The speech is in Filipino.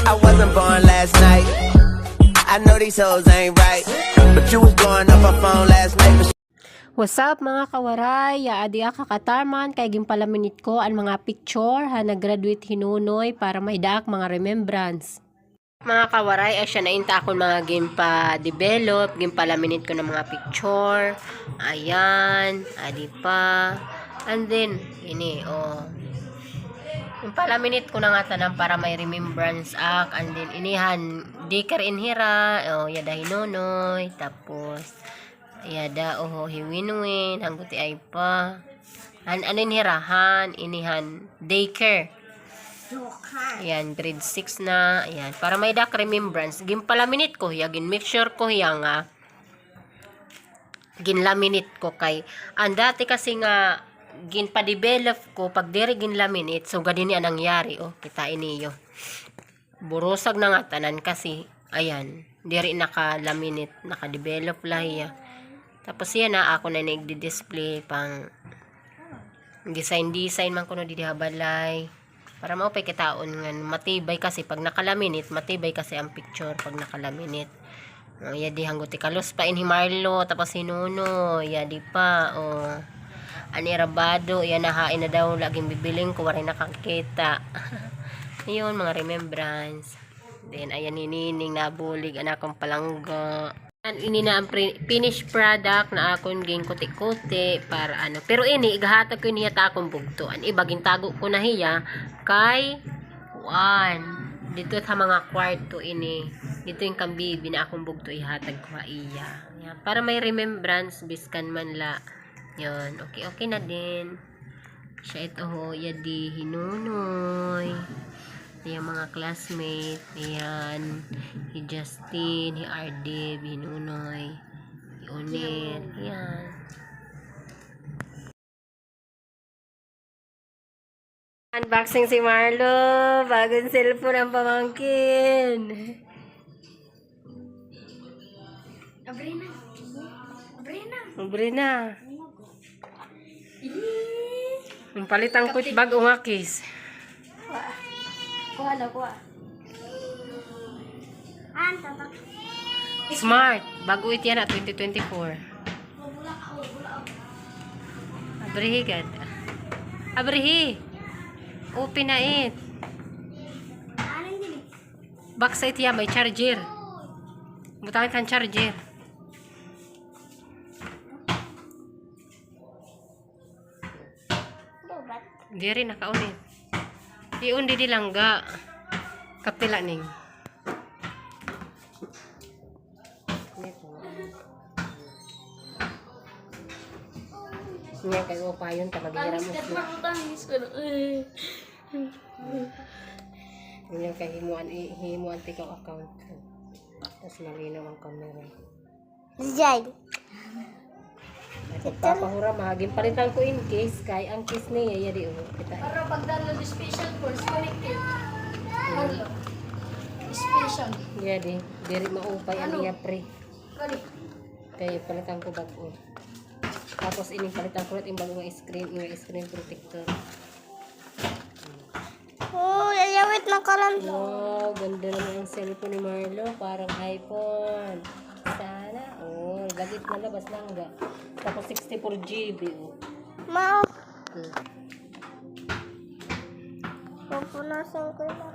I wasn't born last night. I know these hoes ain't right, but you was blowing up her phone last night. What's up mga kawaray? Adi kakataman kay gimpalaminit ko ang mga picture ha nag-graduate hinunoy para maidaak mga remembrance. Mga kawaray, ay siya nainta akong mga gimpa-develop, gimpalaminit ko ng mga picture. Ayan, adi pa. And then, ini, gimpalaminit ko na nga tanan para may remembrance ak. And then, inihan, dikar inhira, yada hinunoy, tapos, yada, hiwinwin, hangguti ay pa. Anin hirahan, inihan, daycare. Ayan, grade 6 na. Ayan, para may dak remembrance. Gimpalaminit ko, gin make sure ko nga ginlaminate ko kay. Ang dati kasi nga, ginpa-develop ko, pag diri ginlaminate, so ganyan ang nangyari. Kitain niyo. Burusag na nga tanan kasi, ayan, diri naka-laminate, naka-develop lahiya. Tapos yan na, ako na nagdi-display pang design man kuno di habalay para maupay kitaon nga matibay kasi pag nakalaminate, matibay kasi ang picture pag nakalaminate. Yadi hangguti kalos pa in Marlo, tapos hinuno, yadi pa, ani rabado, yan nahain na daw, laging bibiling ko, waray nakakita. Yun, mga remembrance. Then, ayan hinining, nabulig, anakong palangga. Ini na ang finished product na akong ging kuti-kuti para ano. Pero ini, igahatag ko niya ta akong bugtuan. Ibaging tago ko na hiya kay Juan. Dito sa mga kwarto ini. Dito yung kambibi na akong bugto ihatag ko iya. Yan. Para may remembrance, biskan man la. Yan. Okay na din. Siya ito ho, yadi hinunoy. Yung mga classmate, ayan, si Justin, si Ardib, Hinunoy, si Unir, ayan. Unboxing si Marlo, bagong cellphone ang pamangkin. Abre na. Ang palitang putbag ungakis. Kuha. Smart. Bago ito yan na 2024. Abrihi gad. Abrihi. Open na it. Box ito yan. May charger. Butangin kang charger. Di rin nakaunit. Iundi di langga. Kapila ning. Nga kayo pa yun ta maghiram mo. Nga kay himuan tikaw account. Tapos malinaw ang camera. Jai. Pagpapahura maging palitan ko in case kay ang case niya yadi kita. Para pag download special course connected. Hello. Special. Yadi, diri maupay ang iya pre. Kali. Kay palitan ko bago. Tapos ini palitan ko rin yung bagong screen protector. Yayawit na kalan. Wow, ganda naman ang cellphone ni Marlo, parang iPhone. Sana, lagit na labas lang ga. Tapos 64 GB, Mau. Pupunasan ko na.